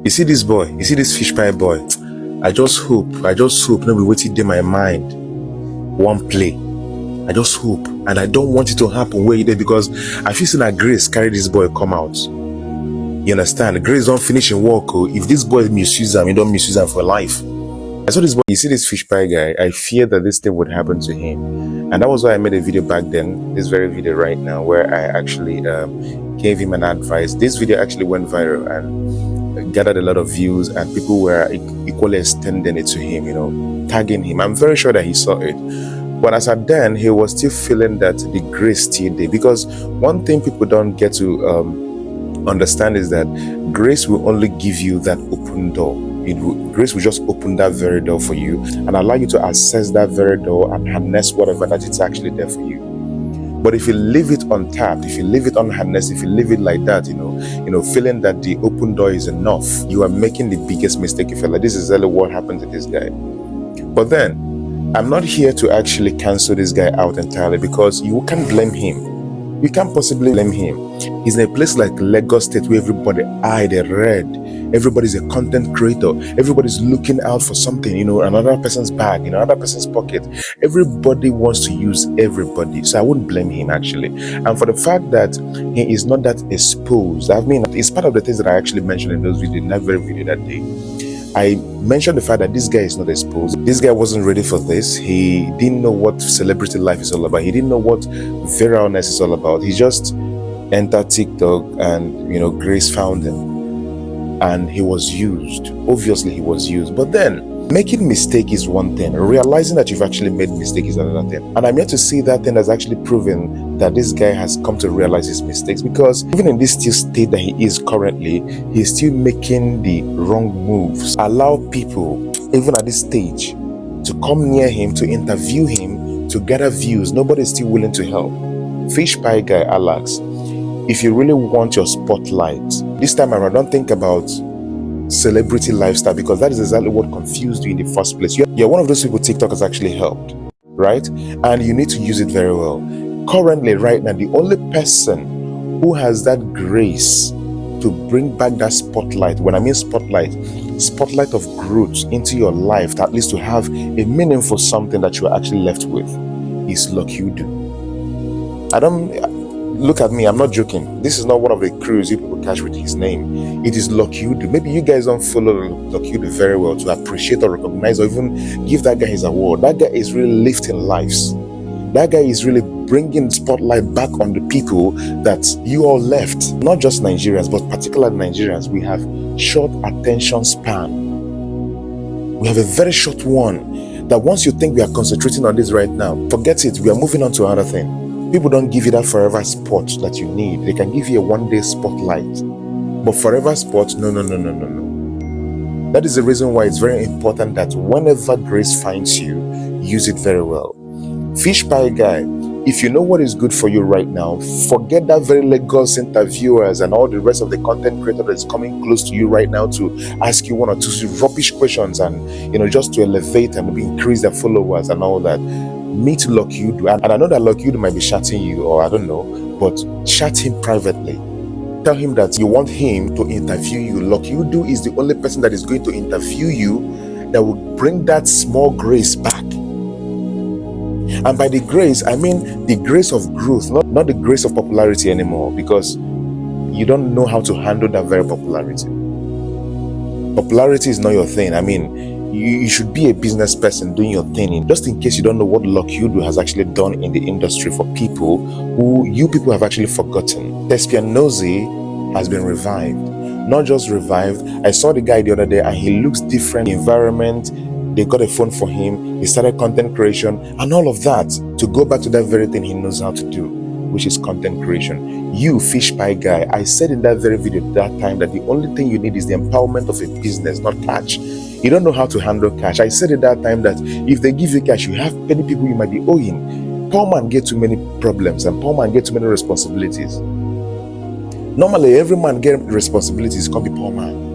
You see this boy, you see this Fishpie boy. I just hope, no be waiting in my mind. One play. I just hope. And I don't want it to happen where you did, because I feel saying that Grace carry this boy come out. You understand? Grace don't finish in work. If this boy misuse him, he don't misuse him for life. I saw this boy, you see this Fishpie guy, I fear that this thing would happen to him. And that was why I made a video back then, this very video right now, where I actually gave him an advice. This video actually went viral and gathered a lot of views, and people were equally extending it to him, you know, tagging him. I'm very sure that he saw it. But as at then, he was still feeling that the grace still there. Because one thing people don't get to understand is that grace will only give you that open door. Grace will just open that very door for you and allow you to access that very door and harness whatever that it's actually there for you. But if you leave it untapped, if you leave it unharnessed, if you leave it like that, you know, feeling that the open door is enough, you are making the biggest mistake. You feel like this is exactly what happened to this guy. But then, I'm not here to actually cancel this guy out entirely, because you can't blame him. You can't possibly blame him. He's in a place like Lagos State where everybody they read. Everybody's a content creator. Everybody's looking out for something, you know, another person's bag, in another person's pocket. Everybody wants to use everybody. So I wouldn't blame him, actually. And for the fact that he is not that exposed, I mean, it's part of the things that I actually mentioned in those videos, in that very video that day. I mentioned the fact that this guy is not exposed. This guy wasn't ready for this. He didn't know what celebrity life is all about. He didn't know what viralness is all about. He just entered TikTok and, you know, Grace found him. And he was used. Obviously, he was used. But then, making mistake is one thing. Realizing that you've actually made mistake is another thing. And I'm here to see that thing that's actually proven that this guy has come to realize his mistakes. Because even in this still state that he is currently, he's still making the wrong moves. Allow people, even at this stage, to come near him, to interview him, to gather views. Nobody's still willing to help. Fishpie guy, Alex, if you really want your spotlight, this time around, don't think about celebrity lifestyle, because that is exactly what confused you in the first place. You're one of those people TikTok has actually helped, right? And you need to use it very well. Currently, right now, the only person who has that grace to bring back that spotlight, when I mean spotlight of growth into your life, at least to have a meaningful something that you are actually left with, is Lock-You-Do. Look at me, I'm not joking. This is not one of the crews you people catch with his name. It is Lock-You-Do. Maybe you guys don't follow Lock-You-Do very well to appreciate or recognize or even give that guy his award. That guy is really lifting lives. That guy is really bringing spotlight back on the people that you all left. Not just Nigerians, but particularly Nigerians. We have short attention span. We have a very short one. That once you think we are concentrating on this right now, forget it. We are moving on to another thing. People don't give you that forever spot that you need. They can give you a one-day spotlight. But forever spot, no. That is the reason why it's very important that whenever grace finds you, use it very well. Fishpie guy, if you know what is good for you right now, forget that very Lagos interviewers and all the rest of the content creator that's coming close to you right now to ask you one or two rubbish questions and, you know, just to elevate and maybe increase their followers and all that. Meet Lock-You-Do, and I know that Lock-You-Do might be chatting you, or I don't know, but chat him privately. Tell him that you want him to interview you. Lock-You-Do is the only person that is going to interview you that will bring that small grace back. And by the grace, I mean the grace of growth, not the grace of popularity anymore, because you don't know how to handle that very popularity. Popularity is not your thing. I mean, you should be a business person doing your thing. Just in case you don't know what Lock-You-Do has actually done in the industry for people who you people have actually forgotten. Thespianozy has been revived. Not just revived. I saw the guy the other day and he looks different. Environment. They got a phone for him. He started content creation and all of that to go back to that very thing he knows how to do, which is content creation. You, Fishpie guy, I said in that very video that time that the only thing you need is the empowerment of a business, not cash. You don't know how to handle cash. I said at that time that if they give you cash, you have many people you might be owing. Poor man get too many problems and poor man get too many responsibilities. Normally, every man get responsibilities, can't be poor man.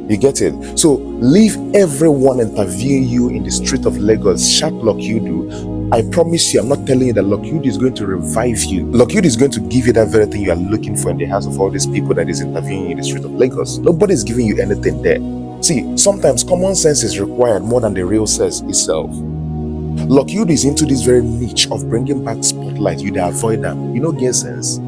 You get it? So leave everyone interviewing you in the street of Lagos, shout Lock-You-Do, I promise you, I'm not telling you that Lockwood is going to revive you. Lockwood is going to give you that very thing you are looking for in the hands of all these people that is interviewing you in the street of Lagos. Nobody is giving you anything there. See, sometimes common sense is required more than the real sense itself. Lockwood is into this very niche of bringing back spotlight. You avoid them. You know, get sense.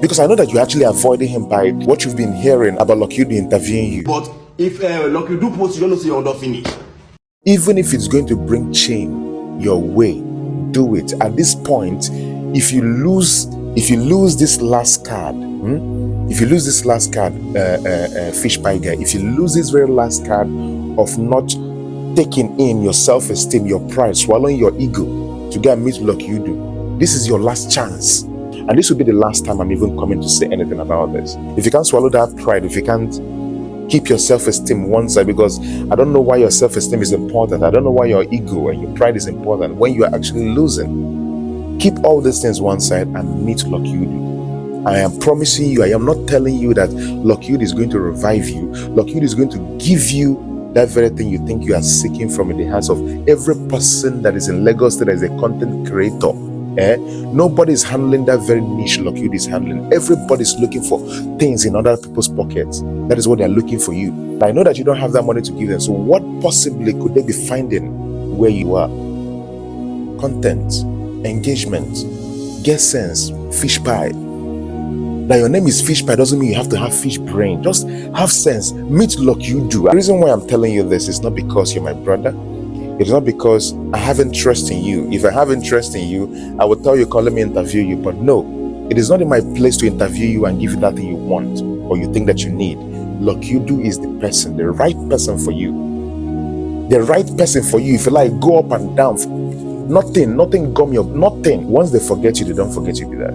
Because I know that you're actually avoiding him by what you've been hearing about Lockwood interviewing you. But if Lockwood do post, you don't say you're not finished. Even if it's going to bring change your way, do it. At this point, if you lose this last card, Fishpie guy, if you lose this very last card of not taking in your self-esteem, your pride, swallowing your ego to go and meet Lockwood, this is your last chance. And this will be the last time I'm even coming to say anything about this. If you can't swallow that pride, if you can't keep your self-esteem one side, because I don't know why your self-esteem is important. I don't know why your ego and your pride is important when you are actually losing. Keep all these things one side and meet Lockwood. I am promising you, I am not telling you that Lockwood is going to revive you. Lockwood is going to give you that very thing you think you are seeking from in the hands of every person that is in Lagos that is a content creator. Nobody is handling that very niche Lockwood is handling. Everybody's looking for things in other people's pockets. That is what they're looking for you. I know that you don't have that money to give them. So what possibly could they be finding where you are? Content, engagement, get sense, Fishpie. That your name is Fishpie doesn't mean you have to have fish brain. Just have sense. Meet Lockwood. The reason why I'm telling you this is not because you're my brother. It is not because I have interest in you. If I have interest in you, I would tell you, let me interview you. But no, it is not in my place to interview you and give you that thing you want or you think that you need. Lockwood is the person, the right person for you. The right person for you. If you like, go up and down. Nothing gum your nothing. Once they forget you, they don't forget you with that.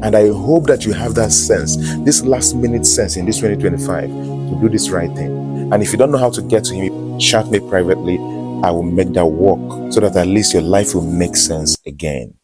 And I hope that you have that sense, this last minute sense in this 2025 to do this right thing. And if you don't know how to get to him, chat me privately. I will make that work so that at least your life will make sense again.